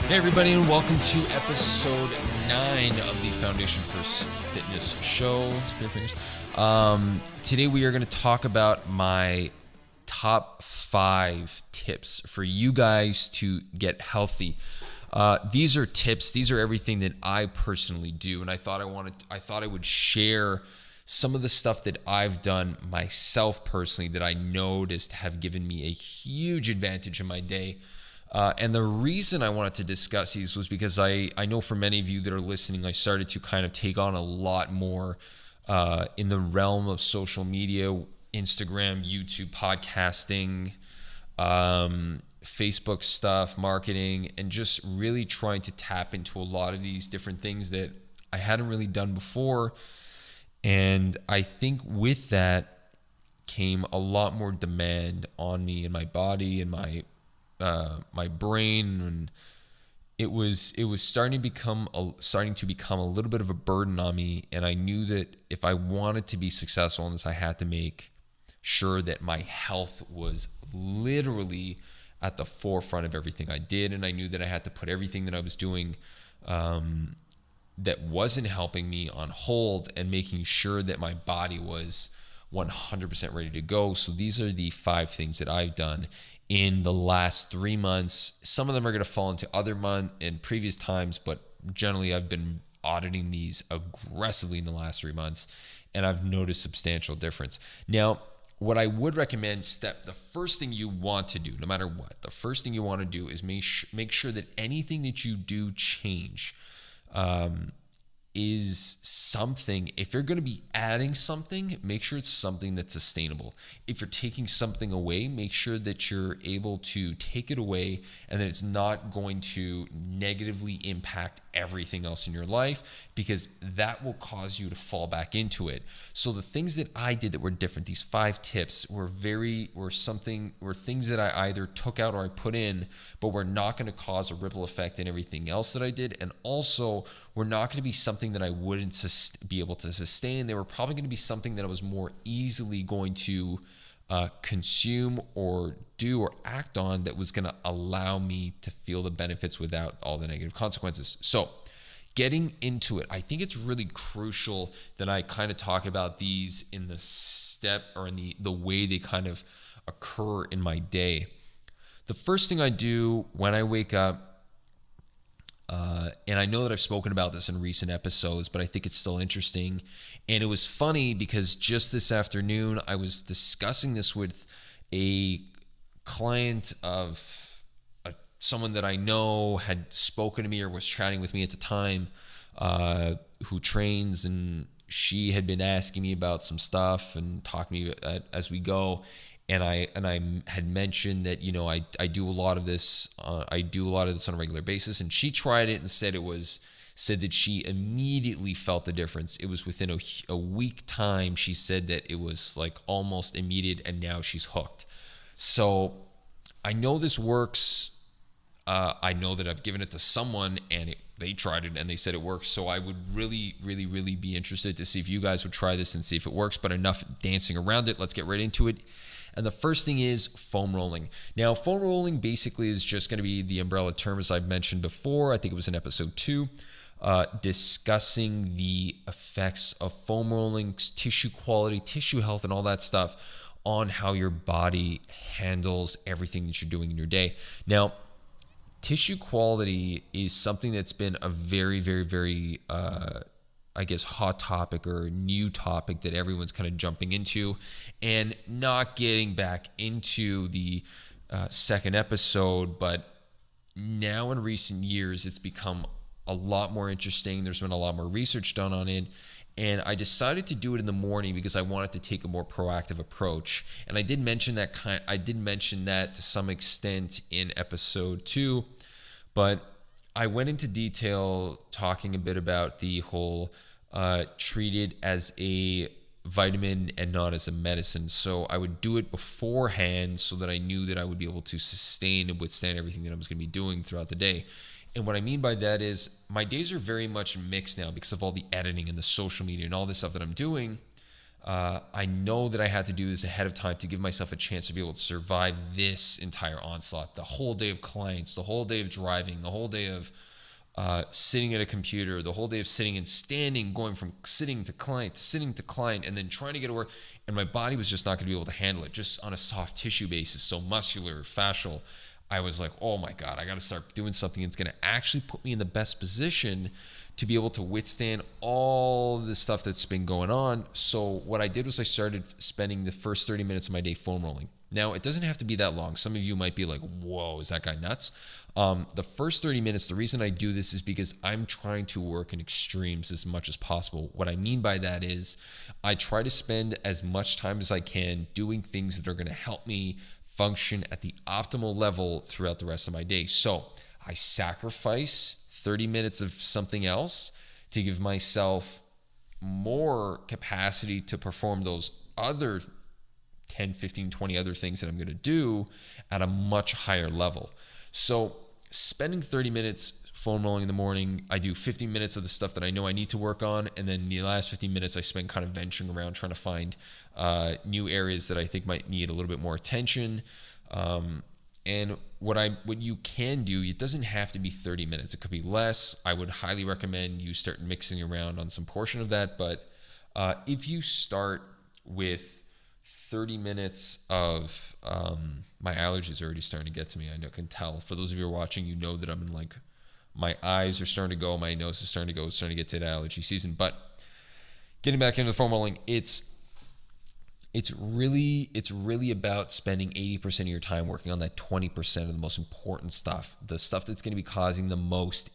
Hey everybody, and welcome to episode 9 of the Foundation for Fitness show. Spear fingers. Today we are going to talk about my top 5 tips for you guys to get healthy. These are tips. These are everything that I personally do, and I thought I would share some of the stuff that I've done myself personally that I noticed have given me a huge advantage in my day. And the reason I wanted to discuss these was because I know for many of you that are listening, I started to kind of take on a lot more in the realm of social media, Instagram, YouTube, podcasting, Facebook stuff, marketing, and just really trying to tap into a lot of these different things that I hadn't really done before. And I think with that came a lot more demand on me and my body and my brain, and it was starting to become a little bit of a burden on me. And I knew that if I wanted to be successful in this, I had to make sure that my health was literally at the forefront of everything I did. And I knew that I had to put everything that I was doing that wasn't helping me on hold, and making sure that my body was 100% ready to go. So these are the 5 things that I've done in the last 3 months. Some of them are going to fall into other months and previous times, but generally I've been auditing these aggressively in the last 3 months, and I've noticed substantial difference. Now, what I would recommend, the first thing you want to do, no matter what, the first thing you want to do is make sure that anything that you do change is something. If you're going to be adding something, make sure it's something that's sustainable. If you're taking something away, make sure that you're able to take it away and that it's not going to negatively impact everything else in your life, because that will cause you to fall back into it. So the things that I did that were different, these 5 tips were things that I either took out or I put in, but were not going to cause a ripple effect in everything else that I did. And also were not going to be something that I wouldn't be able to sustain. They were probably going to be something that I was more easily going to consume or do or act on, that was going to allow me to feel the benefits without all the negative consequences. So getting into it, I think it's really crucial that I kind of talk about these in the step, or in the way they kind of occur in my day. The first thing I do when I wake up, and I know that I've spoken about this in recent episodes, but I think it's still interesting. And it was funny because just this afternoon, I was discussing this with a client of someone that I know had spoken to me or was chatting with me at the time, who trains, and she had been asking me about some stuff and talking to me as we go. And I had mentioned that, I do a lot of this. I do a lot of this on a regular basis. And she tried it and said that she immediately felt the difference. It was within a week time. She said that it was like almost immediate, and now she's hooked. So I know this works. I know that I've given it to someone and they tried it and they said it works. So I would really, really, really be interested to see if you guys would try this and see if it works. But enough dancing around it. Let's get right into it. And the first thing is foam rolling. Now, foam rolling basically is just going to be the umbrella term, as I've mentioned before. I think it was in episode 2, discussing the effects of foam rolling, tissue quality, tissue health, and all that stuff on how your body handles everything that you're doing in your day. Now, tissue quality is something that's been a very, very, very, hot topic or new topic that everyone's kind of jumping into, and not getting back into the second episode. But now in recent years, it's become a lot more interesting. There's been a lot more research done on it. And I decided to do it in the morning because I wanted to take a more proactive approach. And I did mention that to some extent in episode 2, but I went into detail talking a bit about the whole treat it as a vitamin and not as a medicine. So I would do it beforehand so that I knew that I would be able to sustain and withstand everything that I was going to be doing throughout the day. And what I mean by that is my days are very much mixed now because of all the editing and the social media and all this stuff that I'm doing. I know that I had to do this ahead of time to give myself a chance to be able to survive this entire onslaught, the whole day of clients, the whole day of driving, the whole day of sitting at a computer, the whole day of sitting and standing, going from sitting to client, and then trying to get to work. And my body was just not going to be able to handle it, just on a soft tissue basis. So muscular, fascial. I was like, oh my God, I got to start doing something that's going to actually put me in the best position to be able to withstand all the stuff that's been going on. So what I did was I started spending the first 30 minutes of my day foam rolling. Now, it doesn't have to be that long. Some of you might be like, whoa, is that guy nuts? The first 30 minutes, the reason I do this is because I'm trying to work in extremes as much as possible. What I mean by that is I try to spend as much time as I can doing things that are going to help me function at the optimal level throughout the rest of my day. So I sacrifice 30 minutes of something else to give myself more capacity to perform those other 10, 15, 20 other things that I'm going to do at a much higher level. So spending 30 minutes foam rolling in the morning, I do 15 minutes of the stuff that I know I need to work on. And then the last 15 minutes I spend kind of venturing around trying to find new areas that I think might need a little bit more attention. And what you can do, it doesn't have to be 30 minutes. It could be less. I would highly recommend you start mixing around on some portion of that. But if you start with 30 minutes of, my allergies are already starting to get to me. I can tell. For those of you who are watching, you know that I'm in like, my eyes are starting to go, my nose is starting to go, it's starting to get to the allergy season. But getting back into the foam rolling, it's really about spending 80% of your time working on that 20% of the most important stuff, the stuff that's going to be causing the most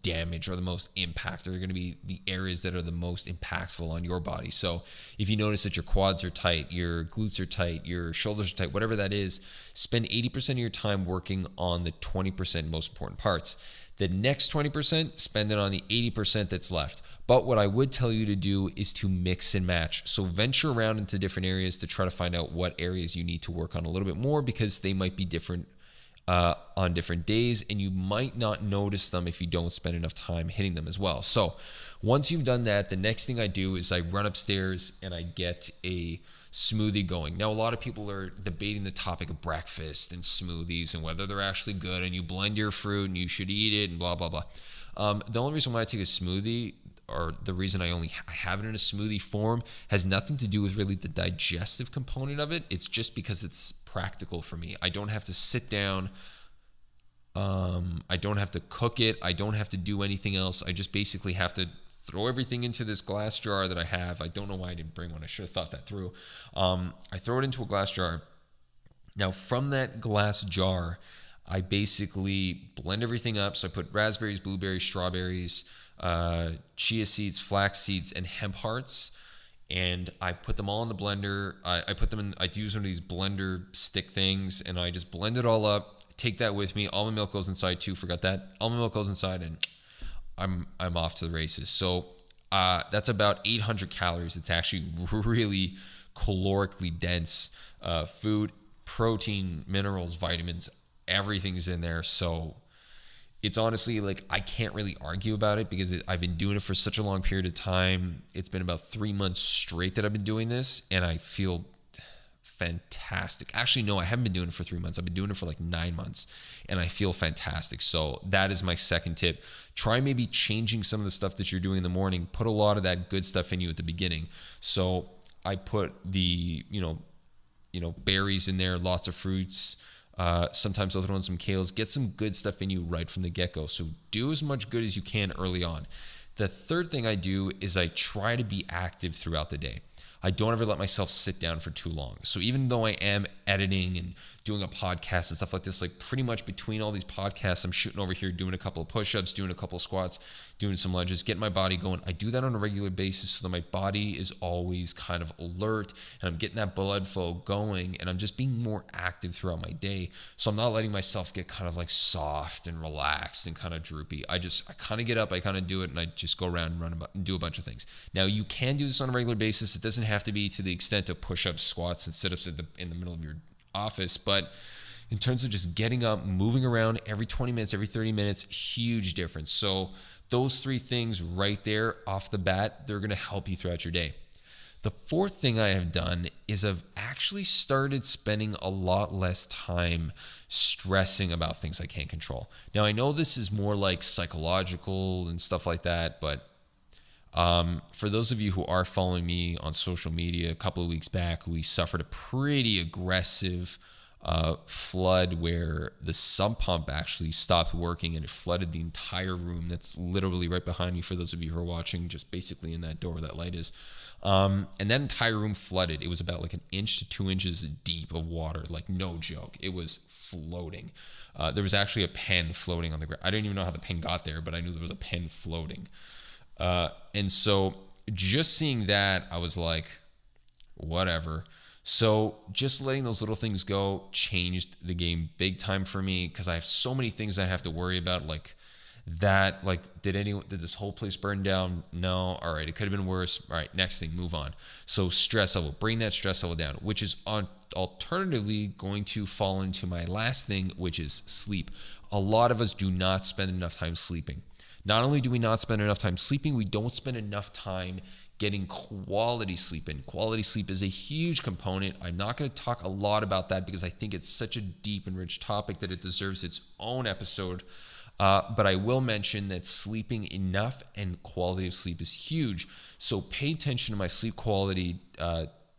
damage or the most impact, or going to be the areas that are the most impactful on your body. So if you notice that your quads are tight, your glutes are tight, your shoulders are tight, whatever that is, spend 80% of your time working on the 20% most important parts. The next 20%, spend it on the 80% that's left. But what I would tell you to do is to mix and match. So venture around into different areas to try to find out what areas you need to work on a little bit more, because they might be different on different days, and you might not notice them if you don't spend enough time hitting them as well. So once you've done that, the next thing I do is I run upstairs and I get a smoothie going. Now, a lot of people are debating the topic of breakfast and smoothies and whether they're actually good, and you blend your fruit and you should eat it and blah, blah, blah. The only reason why I take a smoothie, or the reason I have it in a smoothie form, has nothing to do with really the digestive component of it. It's just because it's practical for me. I don't have to sit down. I don't have to cook it. I don't have to do anything else. I just basically have to throw everything into this glass jar that I have. I don't know why I didn't bring one. I should have thought that through. I throw it into a glass jar. Now, from that glass jar, I basically blend everything up. So I put raspberries, blueberries, strawberries, chia seeds, flax seeds, and hemp hearts, and I put them all in the blender. I put them in, I use one of these blender stick things, and I just blend it all up, take that with me. Almond milk goes inside too, forgot that. Almond milk goes inside, and I'm off to the races. So that's about 800 calories. It's actually really calorically dense food, protein, minerals, vitamins, everything's in there. So it's honestly like, I can't really argue about it, because I've been doing it for such a long period of time. It's been about 3 months straight that I've been doing this, and I feel fantastic. Actually, no, I haven't been doing it for 3 months. I've been doing it for like 9 months, and I feel fantastic. So that is my second tip. Try maybe changing some of the stuff that you're doing in the morning. Put a lot of that good stuff in you at the beginning. So I put the, berries in there, lots of fruits. Sometimes I'll throw in some kales. Get some good stuff in you right from the get-go. So do as much good as you can early on. The third thing I do is I try to be active throughout the day. I don't ever let myself sit down for too long. So even though I am editing and doing a podcast and stuff like this, like pretty much between all these podcasts, I'm shooting over here, doing a couple of push-ups, doing a couple of squats, doing some lunges, getting my body going. I do that on a regular basis so that my body is always kind of alert, and I'm getting that blood flow going, and I'm just being more active throughout my day. So I'm not letting myself get kind of like soft and relaxed and kind of droopy. I kind of get up, I kind of do it, and I just go around and run about and do a bunch of things. Now, you can do this on a regular basis. It doesn't have to be to the extent of push-ups, squats, and sit-ups in the middle of your office, but in terms of just getting up, moving around every 20 minutes, every 30 minutes, huge difference. So those three things right there off the bat, they're going to help you throughout your day. The fourth thing I have done is I've actually started spending a lot less time stressing about things I can't control. Now, I know this is more like psychological and stuff like that, but for those of you who are following me on social media, a couple of weeks back, we suffered a pretty aggressive flood where the sump pump actually stopped working and it flooded the entire room. That's literally right behind me for those of you who are watching, just basically in that door where that light is. And that entire room flooded. It was about like 1 inch to 2 inches deep of water, like no joke. It was floating. There was actually a pen floating on the ground. I didn't even know how the pen got there, but I knew there was a pen floating. And so just seeing that, I was like, whatever. So just letting those little things go changed the game big time for me, because I have so many things I have to worry about, like that. Like, did this whole place burn down? No. All right, it could have been worse. All right, next thing, move on. So stress level, bring that stress level down, which is alternatively going to fall into my last thing, which is sleep. A lot of us do not spend enough time sleeping. Not only do we not spend enough time sleeping, we don't spend enough time getting quality sleep in. Quality sleep is a huge component. I'm not going to talk a lot about that because I think it's such a deep and rich topic that it deserves its own episode. But I will mention that sleeping enough and quality of sleep is huge. So pay attention to my sleep quality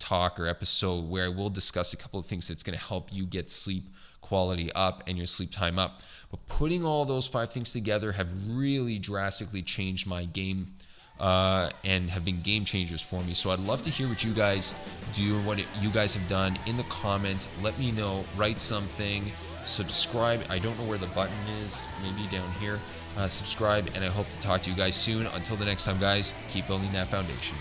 talk or episode, where I will discuss a couple of things that's going to help you get sleep quality up and your sleep time up. But putting all those 5 things together have really drastically changed my game and have been game changers for me. So I'd love to hear what you guys do and what you guys have done in the comments. Let me know. Write something. Subscribe. I don't know where the button is. Maybe down here. Subscribe, and I hope to talk to you guys soon. Until the next time, guys, keep building that foundation.